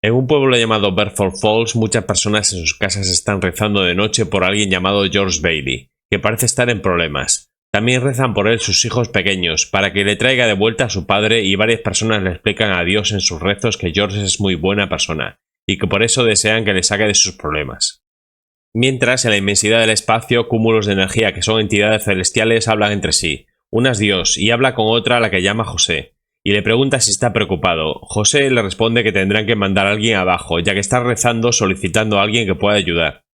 En un pueblo llamado Bedford Falls, muchas personas en sus casas están rezando de noche por alguien llamado George Bailey, que parece estar en problemas. También rezan por él sus hijos pequeños, para que le traiga de vuelta a su padre, y varias personas le explican a Dios en sus rezos que George es muy buena persona, y que por eso desean que le saque de sus problemas. Mientras, en la inmensidad del espacio, cúmulos de energía que son entidades celestiales hablan entre sí. Una es Dios, y habla con otra a la que llama José, y le pregunta si está preocupado. José le responde que tendrán que mandar a alguien abajo, ya que está rezando solicitando a alguien que pueda ayudar.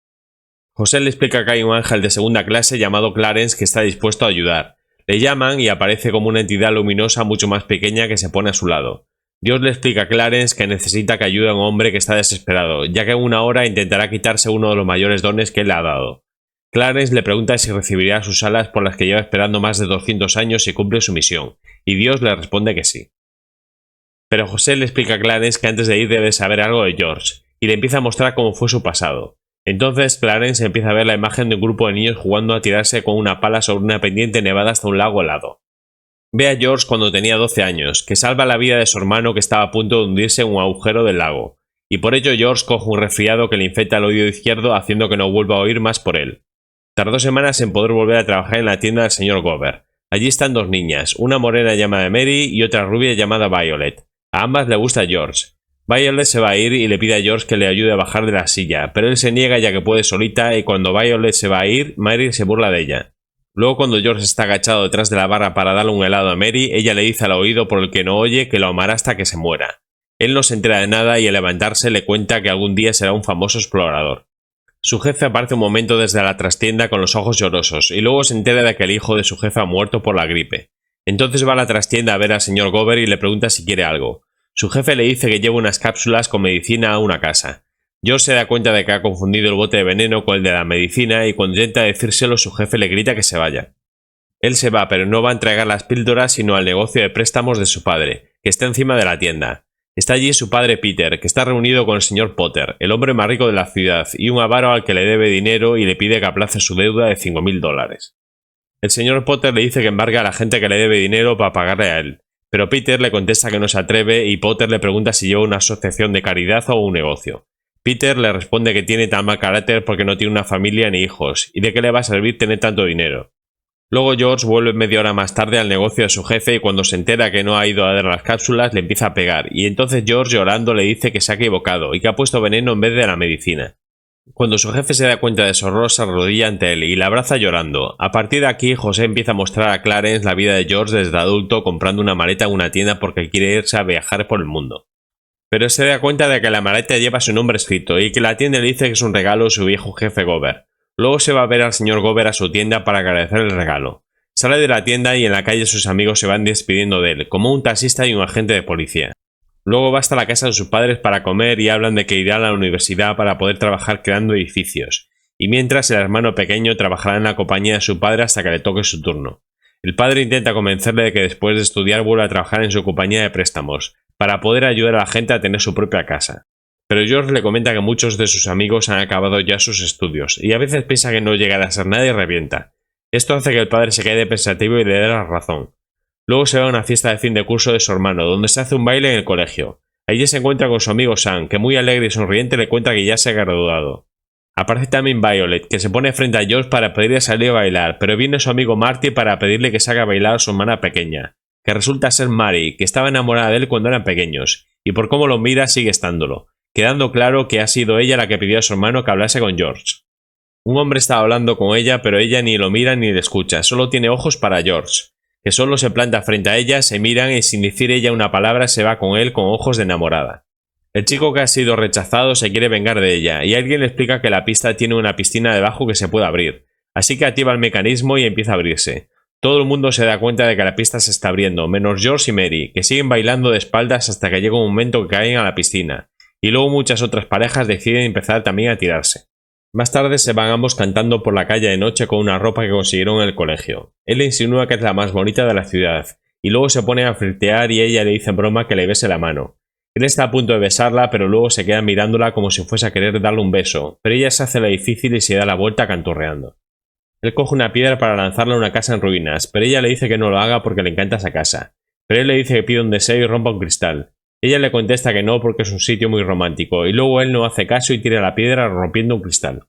José le explica que hay un ángel de segunda clase llamado Clarence que está dispuesto a ayudar. Le llaman y aparece como una entidad luminosa mucho más pequeña que se pone a su lado. Dios le explica a Clarence que necesita que ayude a un hombre que está desesperado, ya que en una hora intentará quitarse uno de los mayores dones que él le ha dado. Clarence le pregunta si recibirá sus alas por las que lleva esperando más de 200 años si cumple su misión, y Dios le responde que sí. Pero José le explica a Clarence que antes de ir debe saber algo de George, y le empieza a mostrar cómo fue su pasado. Entonces Clarence empieza a ver la imagen de un grupo de niños jugando a tirarse con una pala sobre una pendiente nevada hasta un lago helado. Ve a George cuando tenía 12 años, que salva la vida de su hermano que estaba a punto de hundirse en un agujero del lago, y por ello George coge un resfriado que le infecta el oído izquierdo haciendo que no vuelva a oír más por él. Tardó semanas en poder volver a trabajar en la tienda del señor Gover. Allí están dos niñas, una morena llamada Mary y otra rubia llamada Violet. A ambas le gusta George. Violet se va a ir y le pide a George que le ayude a bajar de la silla, pero él se niega ya que puede solita, y cuando Violet se va a ir, Mary se burla de ella. Luego, cuando George está agachado detrás de la barra para darle un helado a Mary, ella le dice al oído por el que no oye que lo amará hasta que se muera. Él no se entera de nada y al levantarse le cuenta que algún día será un famoso explorador. Su jefe aparece un momento desde la trastienda con los ojos llorosos, y luego se entera de que el hijo de su jefe ha muerto por la gripe. Entonces va a la trastienda a ver al señor Gover y le pregunta si quiere algo. Su jefe le dice que lleva unas cápsulas con medicina a una casa. George se da cuenta de que ha confundido el bote de veneno con el de la medicina, y cuando intenta decírselo su jefe le grita que se vaya. Él se va, pero no va a entregar las píldoras sino al negocio de préstamos de su padre, que está encima de la tienda. Está allí su padre Peter, que está reunido con el señor Potter, el hombre más rico de la ciudad, y un avaro al que le debe dinero y le pide que aplace su deuda de $5.000. El señor Potter le dice que embargue a la gente que le debe dinero para pagarle a él, pero Peter le contesta que no se atreve y Potter le pregunta si lleva una asociación de caridad o un negocio. Peter le responde que tiene tan mal carácter porque no tiene una familia ni hijos, y de qué le va a servir tener tanto dinero. Luego George vuelve media hora más tarde al negocio de su jefe y cuando se entera que no ha ido a dar las cápsulas le empieza a pegar, y entonces George llorando le dice que se ha equivocado y que ha puesto veneno en vez de la medicina. Cuando su jefe se da cuenta de su horror se arrodilla ante él y la abraza llorando. A partir de aquí José empieza a mostrar a Clarence la vida de George desde adulto comprando una maleta en una tienda porque quiere irse a viajar por el mundo. Pero se da cuenta de que la maleta lleva su nombre escrito y que la tienda le dice que es un regalo de su viejo jefe Gover. Luego se va a ver al señor Gover a su tienda para agradecer el regalo. Sale de la tienda y en la calle sus amigos se van despidiendo de él, como un taxista y un agente de policía. Luego va hasta la casa de sus padres para comer y hablan de que irá a la universidad para poder trabajar creando edificios, y mientras el hermano pequeño trabajará en la compañía de su padre hasta que le toque su turno. El padre intenta convencerle de que después de estudiar vuelva a trabajar en su compañía de préstamos, para poder ayudar a la gente a tener su propia casa. Pero George le comenta que muchos de sus amigos han acabado ya sus estudios, y a veces piensa que no llegará a ser nada y revienta. Esto hace que el padre se quede pensativo y le dé la razón. Luego se va a una fiesta de fin de curso de su hermano, donde se hace un baile en el colegio. Allí se encuentra con su amigo Sam, que muy alegre y sonriente le cuenta que ya se ha graduado. Aparece también Violet, que se pone frente a George para pedirle salir a bailar, pero viene su amigo Marty para pedirle que salga a bailar a su hermana pequeña, que resulta ser Mary, que estaba enamorada de él cuando eran pequeños, y por cómo lo mira sigue estándolo, quedando claro que ha sido ella la que pidió a su hermano que hablase con George. Un hombre está hablando con ella, pero ella ni lo mira ni le escucha, solo tiene ojos para George, que solo se planta frente a ella, se miran y sin decir ella una palabra se va con él con ojos de enamorada. El chico que ha sido rechazado se quiere vengar de ella, y alguien le explica que la pista tiene una piscina debajo que se puede abrir, así que activa el mecanismo y empieza a abrirse. Todo el mundo se da cuenta de que la pista se está abriendo, menos George y Mary, que siguen bailando de espaldas hasta que llega un momento que caen a la piscina, y luego muchas otras parejas deciden empezar también a tirarse. Más tarde se van ambos cantando por la calle de noche con una ropa que consiguieron en el colegio. Él le insinúa que es la más bonita de la ciudad, y luego se pone a flirtear y ella le dice en broma que le bese la mano. Él está a punto de besarla, pero luego se queda mirándola como si fuese a querer darle un beso, pero ella se hace la difícil y se da la vuelta canturreando. Él coge una piedra para lanzarla a una casa en ruinas, pero ella le dice que no lo haga porque le encanta esa casa. Pero él le dice que pide un deseo y rompa un cristal. Ella le contesta que no porque es un sitio muy romántico, y luego él no hace caso y tira la piedra rompiendo un cristal.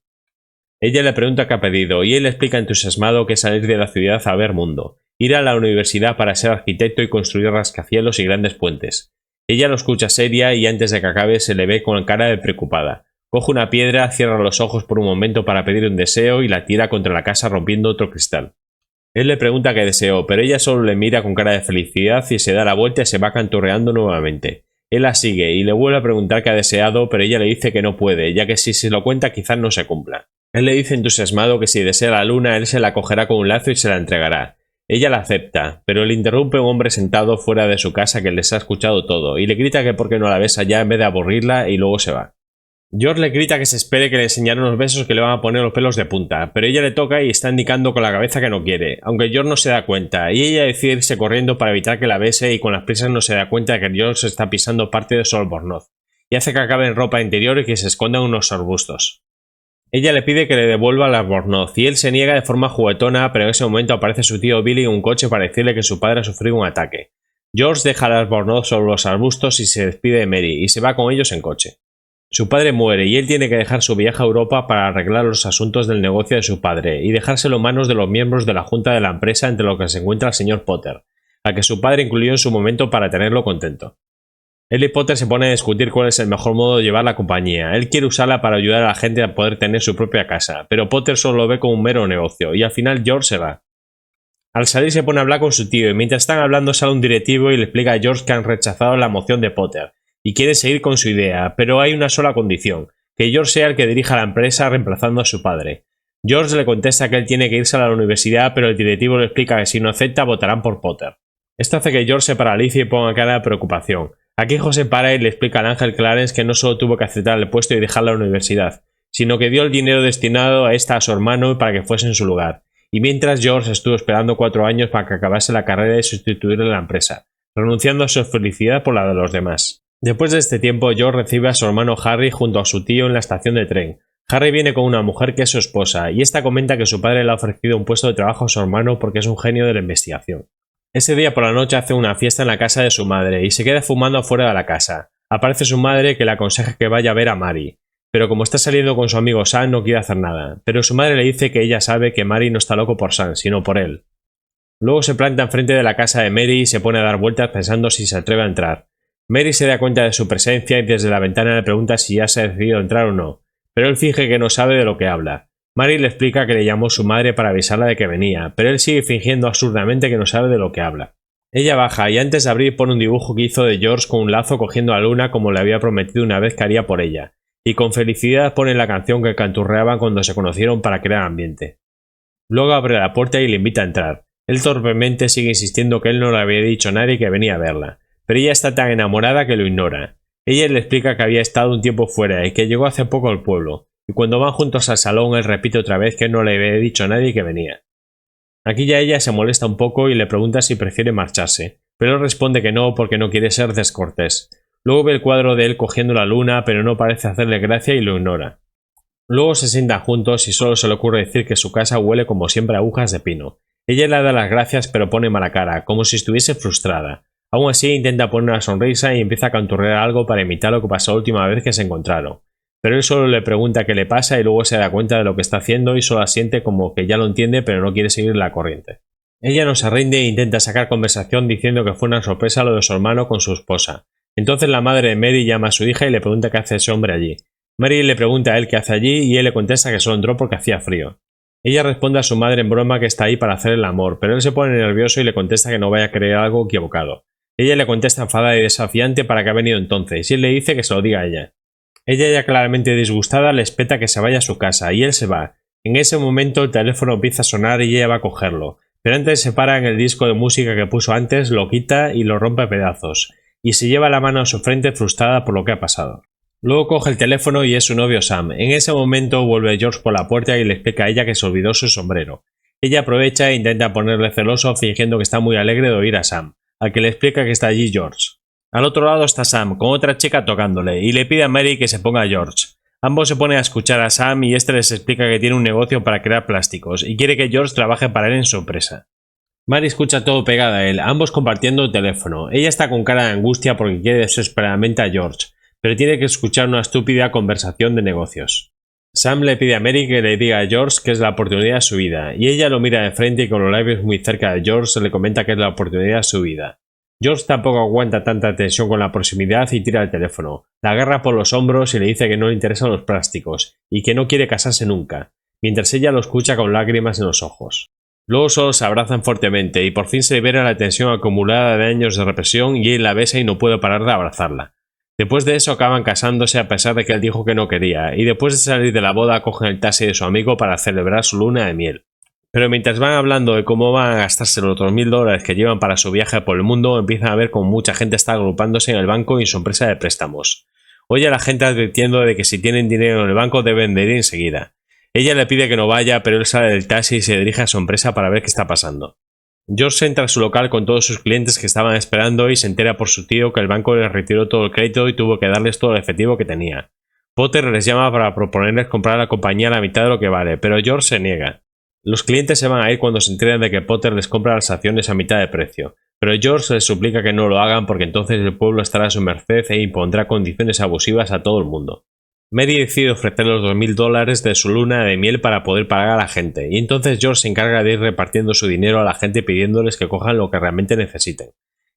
Ella le pregunta qué ha pedido, y él le explica entusiasmado que es salir de la ciudad a ver mundo, ir a la universidad para ser arquitecto y construir rascacielos y grandes puentes. Ella lo escucha seria y antes de que acabe se le ve con cara de preocupada. Coge una piedra, cierra los ojos por un momento para pedir un deseo y la tira contra la casa rompiendo otro cristal. Él le pregunta qué deseó, pero ella solo le mira con cara de felicidad y se da la vuelta y se va canturreando nuevamente. Él la sigue y le vuelve a preguntar qué ha deseado, pero ella le dice que no puede, ya que si se lo cuenta quizás no se cumpla. Él le dice entusiasmado que si desea la luna él se la cogerá con un lazo y se la entregará. Ella la acepta, pero le interrumpe un hombre sentado fuera de su casa que les ha escuchado todo, y le grita que por qué no la besa ya en vez de aburrirla y luego se va. George le grita que se espere que le enseñará unos besos que le van a poner los pelos de punta, pero ella le toca y está indicando con la cabeza que no quiere, aunque George no se da cuenta, y ella decide irse corriendo para evitar que la bese y con las prisas no se da cuenta de que George está pisando parte de su albornoz, y hace que acabe en ropa interior y que se esconda en unos arbustos. Ella le pide que le devuelva el albornoz, y él se niega de forma juguetona, pero en ese momento aparece su tío Billy en un coche para decirle que su padre ha sufrido un ataque. George deja el albornoz sobre los arbustos y se despide de Mary, y se va con ellos en coche. Su padre muere y él tiene que dejar su viaje a Europa para arreglar los asuntos del negocio de su padre y dejárselo en manos de los miembros de la junta de la empresa entre los que se encuentra el señor Potter, al que su padre incluyó en su momento para tenerlo contento. Él y Potter se ponen a discutir cuál es el mejor modo de llevar la compañía. Él quiere usarla para ayudar a la gente a poder tener su propia casa, pero Potter solo lo ve como un mero negocio y al final George se va. Al salir se pone a hablar con su tío y mientras están hablando sale un directivo y le explica a George que han rechazado la moción de Potter y quiere seguir con su idea, pero hay una sola condición, que George sea el que dirija la empresa reemplazando a su padre. George le contesta que él tiene que irse a la universidad, pero el directivo le explica que si no acepta votarán por Potter. Esto hace que George se paralice y ponga cara de preocupación. Aquí José para y le explica al ángel Clarence que no solo tuvo que aceptar el puesto y dejar la universidad, sino que dio el dinero destinado a esta a su hermano para que fuese en su lugar. Y mientras George estuvo esperando 4 años para que acabase la carrera y sustituirle en la empresa, renunciando a su felicidad por la de los demás. Después de este tiempo, George recibe a su hermano Harry junto a su tío en la estación de tren. Harry viene con una mujer que es su esposa, y esta comenta que su padre le ha ofrecido un puesto de trabajo a su hermano porque es un genio de la investigación. Ese día por la noche hace una fiesta en la casa de su madre y se queda fumando afuera de la casa. Aparece su madre que le aconseja que vaya a ver a Mary, pero como está saliendo con su amigo Sam no quiere hacer nada, pero su madre le dice que ella sabe que Mary no está loco por Sam, sino por él. Luego se planta enfrente de la casa de Mary y se pone a dar vueltas pensando si se atreve a entrar. Mary se da cuenta de su presencia y desde la ventana le pregunta si ya se ha decidido entrar o no, pero él finge que no sabe de lo que habla. Mary le explica que le llamó su madre para avisarla de que venía, pero él sigue fingiendo absurdamente que no sabe de lo que habla. Ella baja y antes de abrir pone un dibujo que hizo de George con un lazo cogiendo a Luna como le había prometido una vez que haría por ella, y con felicidad pone la canción que canturreaban cuando se conocieron para crear ambiente. Luego abre la puerta y le invita a entrar. Él torpemente sigue insistiendo que él no le había dicho a nadie que venía a verla, pero ella está tan enamorada que lo ignora. Ella le explica que había estado un tiempo fuera y que llegó hace poco al pueblo, y cuando van juntos al salón él repite otra vez que no le había dicho a nadie que venía. Aquí ya ella se molesta un poco y le pregunta si prefiere marcharse, pero él responde que no porque no quiere ser descortés. Luego ve el cuadro de él cogiendo la luna, pero no parece hacerle gracia y lo ignora. Luego se sientan juntos y solo se le ocurre decir que su casa huele como siempre a agujas de pino. Ella le da las gracias pero pone mala cara, como si estuviese frustrada. Aún así intenta poner una sonrisa y empieza a canturrear algo para imitar lo que pasó la última vez que se encontraron. Pero él solo le pregunta qué le pasa y luego se da cuenta de lo que está haciendo y solo asiente como que ya lo entiende pero no quiere seguir la corriente. Ella no se rinde e intenta sacar conversación diciendo que fue una sorpresa lo de su hermano con su esposa. Entonces la madre de Mary llama a su hija y le pregunta qué hace ese hombre allí. Mary le pregunta a él qué hace allí y él le contesta que solo entró porque hacía frío. Ella responde a su madre en broma que está ahí para hacer el amor, pero él se pone nervioso y le contesta que no vaya a creer algo equivocado. Ella le contesta enfadada y desafiante para que ha venido entonces, y él le dice que se lo diga a ella. Ella, ya claramente disgustada, le espeta que se vaya a su casa, y él se va. En ese momento el teléfono empieza a sonar y ella va a cogerlo, pero antes se para en el disco de música que puso antes, lo quita y lo rompe a pedazos, y se lleva la mano a su frente frustrada por lo que ha pasado. Luego coge el teléfono y es su novio Sam. En ese momento vuelve George por la puerta y le explica a ella que se olvidó su sombrero. Ella aprovecha e intenta ponerle celoso fingiendo que está muy alegre de oír a Sam, al que le explica que está allí George. Al otro lado está Sam, con otra chica tocándole, y le pide a Mary que se ponga a George. Ambos se ponen a escuchar a Sam y este les explica que tiene un negocio para crear plásticos y quiere que George trabaje para él en su empresa. Mary escucha todo pegada a él, ambos compartiendo el teléfono. Ella está con cara de angustia porque quiere desesperadamente a George, pero tiene que escuchar una estúpida conversación de negocios. Sam le pide a Mary que le diga a George que es la oportunidad de su vida, y ella lo mira de frente y con los labios muy cerca de George le comenta que es la oportunidad de su vida. George tampoco aguanta tanta tensión con la proximidad y tira el teléfono. La agarra por los hombros y le dice que no le interesan los plásticos, y que no quiere casarse nunca, mientras ella lo escucha con lágrimas en los ojos. Luego solo se abrazan fuertemente y por fin se libera la tensión acumulada de años de represión y él la besa y no puede parar de abrazarla. Después de eso acaban casándose a pesar de que él dijo que no quería, y después de salir de la boda cogen el taxi de su amigo para celebrar su luna de miel. Pero mientras van hablando de cómo van a gastarse los otros $1000 que llevan para su viaje por el mundo, empiezan a ver cómo mucha gente está agrupándose en el banco y en su empresa de préstamos. Oye a la gente advirtiendo de que si tienen dinero en el banco deben de ir enseguida. Ella le pide que no vaya, pero él sale del taxi y se dirige a su empresa para ver qué está pasando. George entra a su local con todos sus clientes que estaban esperando y se entera por su tío que el banco les retiró todo el crédito y tuvo que darles todo el efectivo que tenía. Potter les llama para proponerles comprar a la compañía a la mitad de lo que vale, pero George se niega. Los clientes se van a ir cuando se enteran de que Potter les compra las acciones a mitad de precio, pero George les suplica que no lo hagan porque entonces el pueblo estará a su merced e impondrá condiciones abusivas a todo el mundo. Mary decide ofrecer los $2000 de su luna de miel para poder pagar a la gente, y entonces George se encarga de ir repartiendo su dinero a la gente pidiéndoles que cojan lo que realmente necesiten.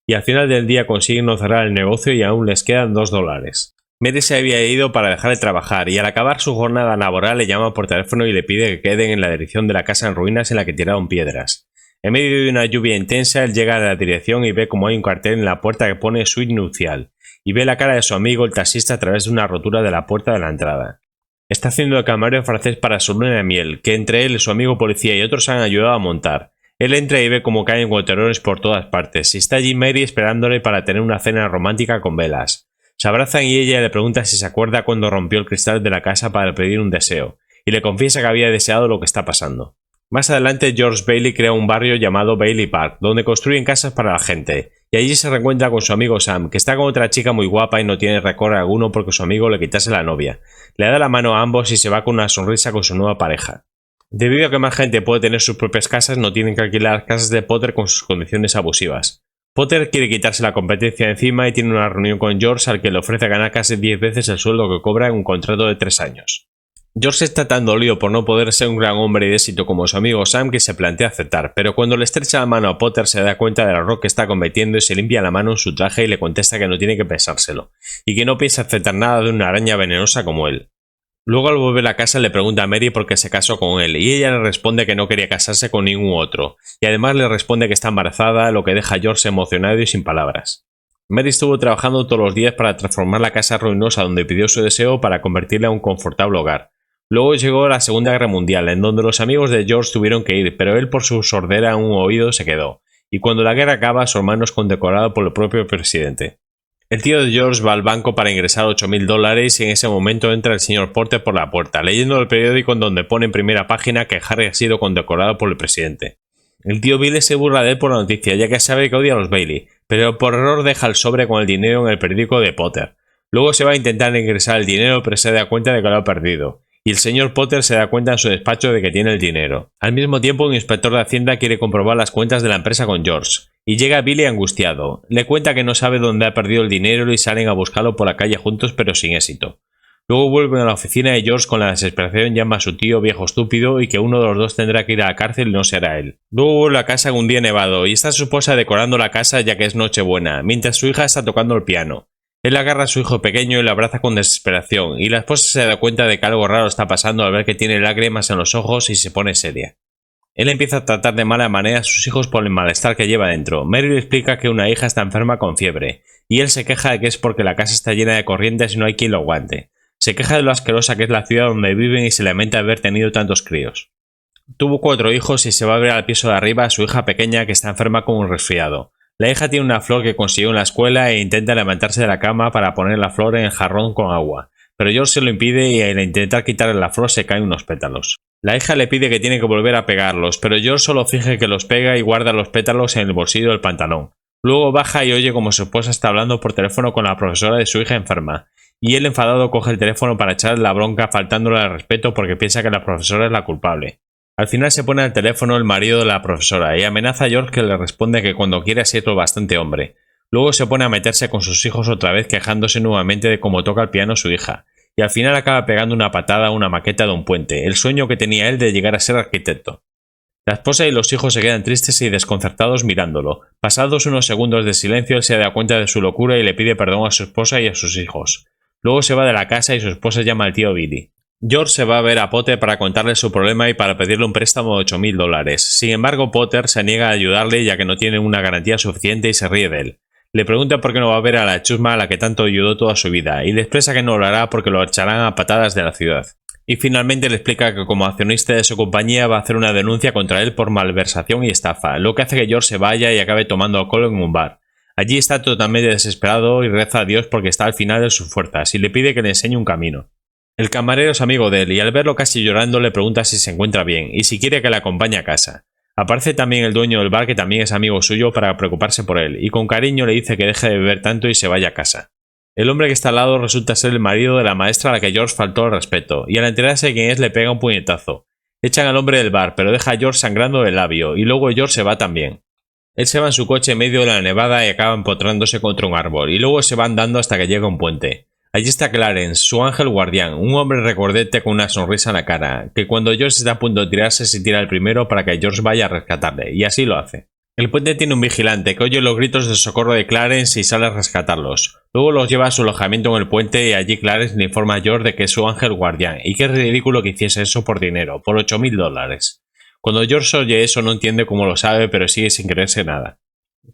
Y al final del día consiguen no cerrar el negocio y aún les quedan $2. Mary se había ido para dejar de trabajar y al acabar su jornada laboral le llama por teléfono y le pide que queden en la dirección de la casa en ruinas en la que tiraron piedras. En medio de una lluvia intensa él llega a la dirección y ve como hay un cartel en la puerta que pone suite nupcial, y ve la cara de su amigo el taxista a través de una rotura de la puerta de la entrada. Está haciendo de camarero francés para su luna de miel, que entre él, su amigo policía y otros han ayudado a montar. Él entra y ve cómo caen goterones por todas partes, y está allí Mary esperándole para tener una cena romántica con velas. Se abrazan y ella le pregunta si se acuerda cuando rompió el cristal de la casa para pedir un deseo, y le confiesa que había deseado lo que está pasando. Más adelante George Bailey crea un barrio llamado Bailey Park, donde construyen casas para la gente, y allí se reencuentra con su amigo Sam, que está con otra chica muy guapa y no tiene rencor alguno porque su amigo le quitase la novia. Le da la mano a ambos y se va con una sonrisa con su nueva pareja. Debido a que más gente puede tener sus propias casas, no tienen que alquilar casas de Potter con sus condiciones abusivas. Potter quiere quitarse la competencia de encima y tiene una reunión con George al que le ofrece ganar casi 10 veces el sueldo que cobra en un contrato de 3 años. George está tan dolido por no poder ser un gran hombre de éxito como su amigo Sam que se plantea aceptar, pero cuando le estrecha la mano a Potter se da cuenta del error que está cometiendo y se limpia la mano en su traje y le contesta que no tiene que pensárselo, y que no piensa aceptar nada de una araña venenosa como él. Luego al volver a casa le pregunta a Mary por qué se casó con él, y ella le responde que no quería casarse con ningún otro, y además le responde que está embarazada, lo que deja a George emocionado y sin palabras. Mary estuvo trabajando todos los días para transformar la casa ruinosa donde pidió su deseo para convertirla en un confortable hogar. Luego llegó la Segunda Guerra Mundial, en donde los amigos de George tuvieron que ir, pero él por su sordera en un oído se quedó, y cuando la guerra acaba su hermano es condecorado por el propio presidente. El tío de George va al banco para ingresar $8000 y en ese momento entra el señor Porter por la puerta, leyendo el periódico en donde pone en primera página que Harry ha sido condecorado por el presidente. El tío Billy se burla de él por la noticia, ya que sabe que odia a los Bailey, pero por error deja el sobre con el dinero en el periódico de Potter. Luego se va a intentar ingresar el dinero, pero se da cuenta de que lo ha perdido, y el señor Potter se da cuenta en su despacho de que tiene el dinero. Al mismo tiempo, un inspector de Hacienda quiere comprobar las cuentas de la empresa con George, y llega Billy angustiado. Le cuenta que no sabe dónde ha perdido el dinero y salen a buscarlo por la calle juntos pero sin éxito. Luego vuelven a la oficina y George con la desesperación llama a su tío viejo estúpido y que uno de los dos tendrá que ir a la cárcel y no será él. Luego vuelve a casa en un día nevado y está su esposa decorando la casa ya que es Nochebuena, mientras su hija está tocando el piano. Él agarra a su hijo pequeño y lo abraza con desesperación, y la esposa se da cuenta de que algo raro está pasando al ver que tiene lágrimas en los ojos y se pone seria. Él empieza a tratar de mala manera a sus hijos por el malestar que lleva dentro. Mary le explica que una hija está enferma con fiebre, y él se queja de que es porque la casa está llena de corrientes y no hay quien lo aguante. Se queja de lo asquerosa que es la ciudad donde viven y se lamenta de haber tenido tantos críos. Tuvo 4 hijos y se va a ver al piso de arriba a su hija pequeña que está enferma con un resfriado. La hija tiene una flor que consiguió en la escuela e intenta levantarse de la cama para poner la flor en el jarrón con agua, pero George se lo impide y al intentar quitarle la flor se caen unos pétalos. La hija le pide que tiene que volver a pegarlos, pero George solo finge que los pega y guarda los pétalos en el bolsillo del pantalón. Luego baja y oye como su esposa está hablando por teléfono con la profesora de su hija enferma, y él enfadado coge el teléfono para echarle la bronca faltándole al respeto porque piensa que la profesora es la culpable. Al final se pone al teléfono el marido de la profesora y amenaza a George, que le responde que cuando quiera ser lo bastante hombre. Luego se pone a meterse con sus hijos otra vez, quejándose nuevamente de cómo toca el piano su hija, y al final acaba pegando una patada a una maqueta de un puente, el sueño que tenía él de llegar a ser arquitecto. La esposa y los hijos se quedan tristes y desconcertados mirándolo. Pasados unos segundos de silencio, él se da cuenta de su locura y le pide perdón a su esposa y a sus hijos. Luego se va de la casa y su esposa llama al tío Billy. George se va a ver a Potter para contarle su problema y para pedirle un préstamo de $8.000. Sin embargo, Potter se niega a ayudarle ya que no tiene una garantía suficiente y se ríe de él. Le pregunta por qué no va a ver a la chusma a la que tanto ayudó toda su vida y le expresa que no lo hará porque lo echarán a patadas de la ciudad. Y finalmente le explica que como accionista de su compañía va a hacer una denuncia contra él por malversación y estafa, lo que hace que George se vaya y acabe tomando alcohol en un bar. Allí está totalmente desesperado y reza a Dios porque está al final de sus fuerzas y le pide que le enseñe un camino. El camarero es amigo de él y al verlo casi llorando le pregunta si se encuentra bien y si quiere que le acompañe a casa. Aparece también el dueño del bar, que también es amigo suyo, para preocuparse por él y con cariño le dice que deje de beber tanto y se vaya a casa. El hombre que está al lado resulta ser el marido de la maestra a la que George faltó al respeto y al enterarse de quién es le pega un puñetazo. Echan al hombre del bar pero deja a George sangrando del labio y luego George se va también. Él se va en su coche en medio de la nevada y acaba empotrándose contra un árbol y luego se va andando hasta que llega a un puente. Allí está Clarence, su ángel guardián, un hombre recordete con una sonrisa en la cara, que cuando George está a punto de tirarse se tira el primero para que George vaya a rescatarle, y así lo hace. El puente tiene un vigilante que oye los gritos de socorro de Clarence y sale a rescatarlos. Luego los lleva a su alojamiento en el puente y allí Clarence le informa a George de que es su ángel guardián y que es ridículo que hiciese eso por dinero, por $8.000. Cuando George oye eso no entiende cómo lo sabe, pero sigue sin creerse nada.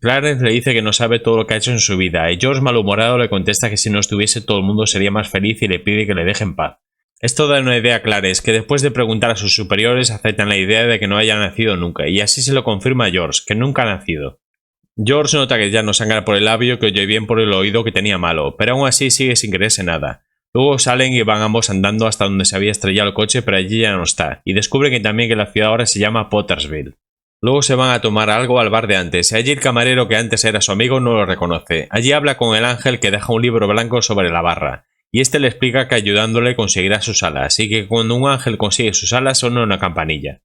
Clarence le dice que no sabe todo lo que ha hecho en su vida y George malhumorado le contesta que si no estuviese todo el mundo sería más feliz y le pide que le deje en paz. Esto da una idea a Clarence, que después de preguntar a sus superiores aceptan la idea de que no haya nacido nunca y así se lo confirma a George, que nunca ha nacido. George nota que ya no sangra por el labio, que oye bien por el oído que tenía malo, pero aún así sigue sin creerse nada. Luego salen y van ambos andando hasta donde se había estrellado el coche, pero allí ya no está, y descubren que también que la ciudad ahora se llama Pottersville. Luego se van a tomar algo al bar de antes, y allí el camarero que antes era su amigo no lo reconoce. Allí habla con el ángel que deja un libro blanco sobre la barra, y este le explica que ayudándole conseguirá sus alas, y que cuando un ángel consigue sus alas suena una campanilla.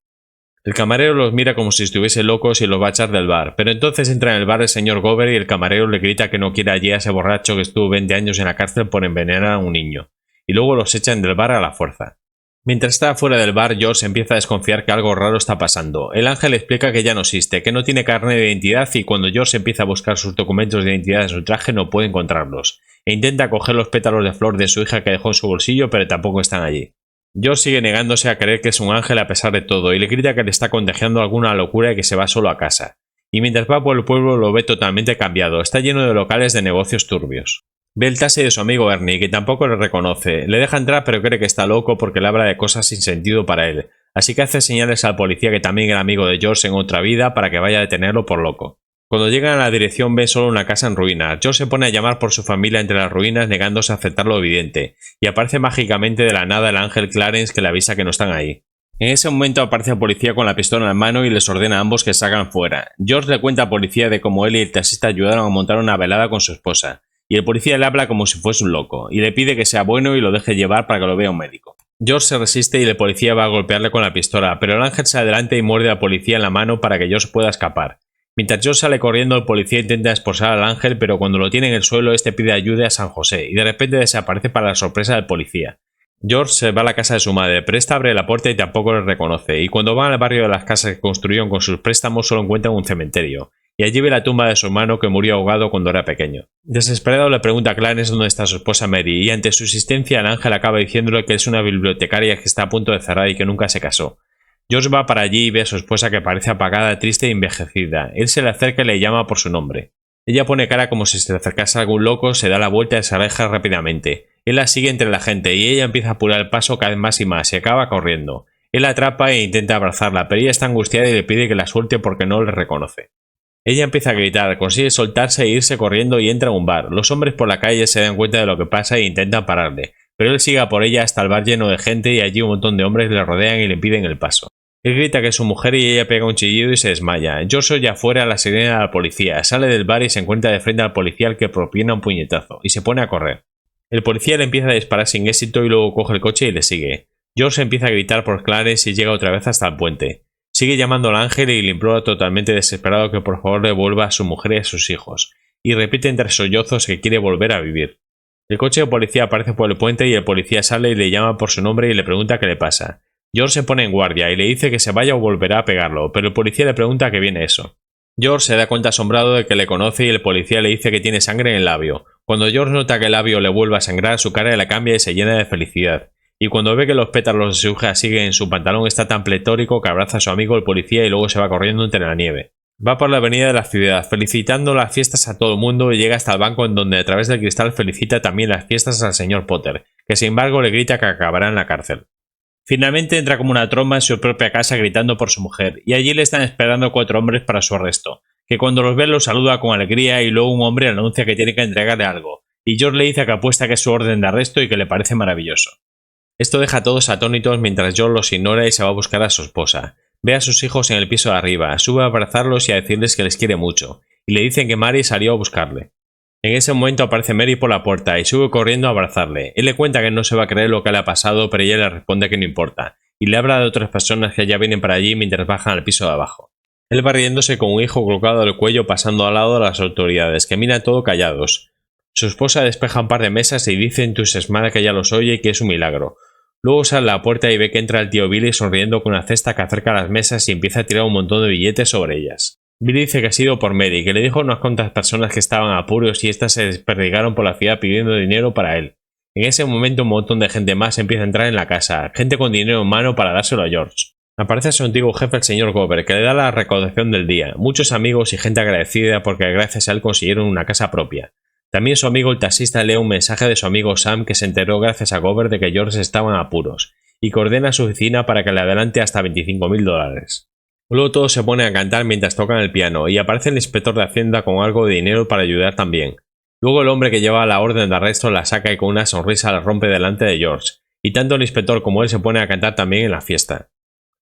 El camarero los mira como si estuviese locos y los va a echar del bar, pero entonces entra en el bar el señor Gover y el camarero le grita que no quiere allí a ese borracho que estuvo 20 años en la cárcel por envenenar a un niño, y luego los echan del bar a la fuerza. Mientras está fuera del bar, George empieza a desconfiar que algo raro está pasando. El ángel explica que ya no existe, que no tiene carnet de identidad y cuando George empieza a buscar sus documentos de identidad en su traje no puede encontrarlos, e intenta coger los pétalos de flor de su hija que dejó en su bolsillo pero tampoco están allí. George sigue negándose a creer que es un ángel a pesar de todo y le grita que le está contagiando alguna locura y que se va solo a casa. Y mientras va por el pueblo lo ve totalmente cambiado, está lleno de locales de negocios turbios. Ve el taxi de su amigo Ernie, que tampoco le reconoce. Le deja entrar pero cree que está loco porque le habla de cosas sin sentido para él, así que hace señales al policía que también era amigo de George en otra vida para que vaya a detenerlo por loco. Cuando llegan a la dirección ven solo una casa en ruinas. George se pone a llamar por su familia entre las ruinas negándose a aceptar lo evidente, y aparece mágicamente de la nada el ángel Clarence que le avisa que no están ahí. En ese momento aparece el policía con la pistola en mano y les ordena a ambos que salgan fuera. George le cuenta al policía de cómo él y el taxista ayudaron a montar una velada con su esposa, y el policía le habla como si fuese un loco, y le pide que sea bueno y lo deje llevar para que lo vea un médico. George se resiste y el policía va a golpearle con la pistola, pero el ángel se adelanta y muerde al policía en la mano para que George pueda escapar. Mientras George sale corriendo, el policía intenta esposar al ángel, pero cuando lo tiene en el suelo, este pide ayuda a San José, y de repente desaparece para la sorpresa del policía. George se va a la casa de su madre, pero esta abre la puerta y tampoco le reconoce, y cuando van al barrio de las casas que construyeron con sus préstamos solo encuentran un cementerio, y allí ve la tumba de su hermano que murió ahogado cuando era pequeño. Desesperado le pregunta a Clarence dónde está su esposa Mary, y ante su insistencia el ángel acaba diciéndole que es una bibliotecaria que está a punto de cerrar y que nunca se casó. George va para allí y ve a su esposa que parece apagada, triste e envejecida. Él se le acerca y le llama por su nombre. Ella pone cara como si se le acercase a algún loco, se da la vuelta y se aleja rápidamente. Él la sigue entre la gente y ella empieza a apurar el paso cada vez más y más y acaba corriendo. Él la atrapa e intenta abrazarla, pero ella está angustiada y le pide que la suelte porque no le reconoce. Ella empieza a gritar, consigue soltarse e irse corriendo y entra a un bar. Los hombres por la calle se dan cuenta de lo que pasa e intentan pararle, pero él sigue a por ella hasta el bar lleno de gente y allí un montón de hombres le rodean y le impiden el paso. Él grita que es su mujer y ella pega un chillido y se desmaya. George oye afuera la sirena de la policía, sale del bar y se encuentra de frente al policía al que propina un puñetazo, y se pone a correr. El policía le empieza a disparar sin éxito y luego coge el coche y le sigue. George empieza a gritar por Clarence y llega otra vez hasta el puente. Sigue llamando al ángel y le implora totalmente desesperado que por favor devuelva a su mujer y a sus hijos, y repite entre sollozos que quiere volver a vivir. El coche de policía aparece por el puente y el policía sale y le llama por su nombre y le pregunta qué le pasa. George se pone en guardia y le dice que se vaya o volverá a pegarlo, pero el policía le pregunta a qué viene eso. George se da cuenta asombrado de que le conoce y el policía le dice que tiene sangre en el labio. Cuando George nota que el labio le vuelve a sangrar, su cara le cambia y se llena de felicidad. Y cuando ve que los pétalos de su hija siguen en su pantalón está tan pletórico que abraza a su amigo el policía y luego se va corriendo entre la nieve. Va por la avenida de la ciudad, felicitando las fiestas a todo el mundo y llega hasta el banco en donde a través del cristal felicita también las fiestas al señor Potter, que sin embargo le grita que acabará en la cárcel. Finalmente entra como una tromba en su propia casa gritando por su mujer, y allí le están esperando 4 hombres para su arresto, que cuando los ve los saluda con alegría y luego un hombre anuncia que tiene que entregarle algo, y George le dice que apuesta que es su orden de arresto y que le parece maravilloso. Esto deja a todos atónitos mientras George los ignora y se va a buscar a su esposa. Ve a sus hijos en el piso de arriba, sube a abrazarlos y a decirles que les quiere mucho, y le dicen que Mary salió a buscarle. En ese momento aparece Mary por la puerta y sube corriendo a abrazarle. Él le cuenta que no se va a creer lo que le ha pasado, pero ella le responde que no importa, y le habla de otras personas que ya vienen para allí mientras bajan al piso de abajo. Él va riéndose con un hijo colgado del cuello pasando al lado de las autoridades, que miran todo callados. Su esposa despeja un par de mesas y dice entusiasmada que ya los oye y que es un milagro. Luego sale a la puerta y ve que entra el tío Billy sonriendo con una cesta que acerca a las mesas y empieza a tirar un montón de billetes sobre ellas. Billy dice que ha sido por Mary, que le dijo a unas cuantas personas que estaban a apuros y éstas se desperdigaron por la ciudad pidiendo dinero para él. En ese momento un montón de gente más empieza a entrar en la casa, gente con dinero en mano para dárselo a George. Aparece su antiguo jefe el señor Gover, que le da la recaudación del día, muchos amigos y gente agradecida porque gracias a él consiguieron una casa propia. También su amigo el taxista lee un mensaje de su amigo Sam que se enteró gracias a Gover de que George estaba en apuros, y que ordena a su oficina para que le adelante hasta $25.000. Luego todos se ponen a cantar mientras tocan el piano, y aparece el inspector de Hacienda con algo de dinero para ayudar también. Luego el hombre que lleva la orden de arresto la saca y con una sonrisa la rompe delante de George, y tanto el inspector como él se ponen a cantar también en la fiesta.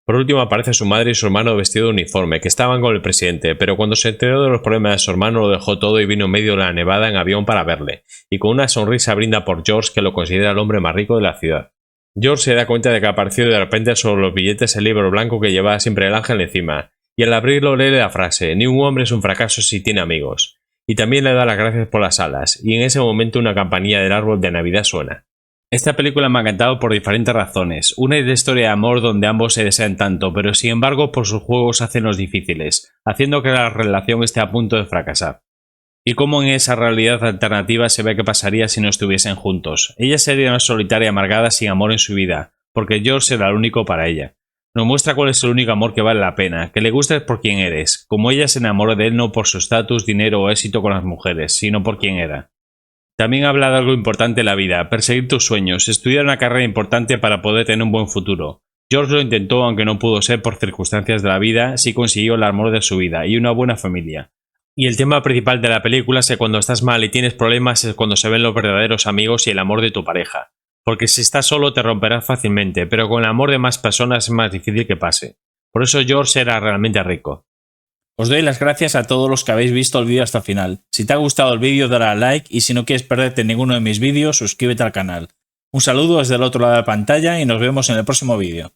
Por último aparece su madre y su hermano vestido de uniforme, que estaban con el presidente, pero cuando se enteró de los problemas de su hermano lo dejó todo y vino en medio de la nevada en avión para verle, y con una sonrisa brinda por George, que lo considera el hombre más rico de la ciudad. George se da cuenta de que apareció de repente sobre los billetes el libro blanco que llevaba siempre el ángel encima, y al abrirlo lee la frase: «Ni un hombre es un fracaso si tiene amigos», y también le da las gracias por las alas, y en ese momento una campanilla del árbol de Navidad suena. Esta película me ha encantado por diferentes razones. Una es la historia de amor donde ambos se desean tanto, pero sin embargo por sus juegos hacen los difíciles, haciendo que la relación esté a punto de fracasar. Y cómo en esa realidad alternativa se ve qué pasaría si no estuviesen juntos. Ella sería una solitaria amargada sin amor en su vida, porque George era el único para ella. Nos muestra cuál es el único amor que vale la pena, que le gustes por quien eres, como ella se enamoró de él no por su estatus, dinero o éxito con las mujeres, sino por quien era. También habla de algo importante en la vida: perseguir tus sueños, estudiar una carrera importante para poder tener un buen futuro. George lo intentó, aunque no pudo ser por circunstancias de la vida, sí consiguió el amor de su vida y una buena familia. Y el tema principal de la película es que cuando estás mal y tienes problemas es cuando se ven los verdaderos amigos y el amor de tu pareja. Porque si estás solo te romperás fácilmente, pero con el amor de más personas es más difícil que pase. Por eso George era realmente rico. Os doy las gracias a todos los que habéis visto el vídeo hasta el final. Si te ha gustado el vídeo dale a like y si no quieres perderte ninguno de mis vídeos suscríbete al canal. Un saludo desde el otro lado de la pantalla y nos vemos en el próximo vídeo.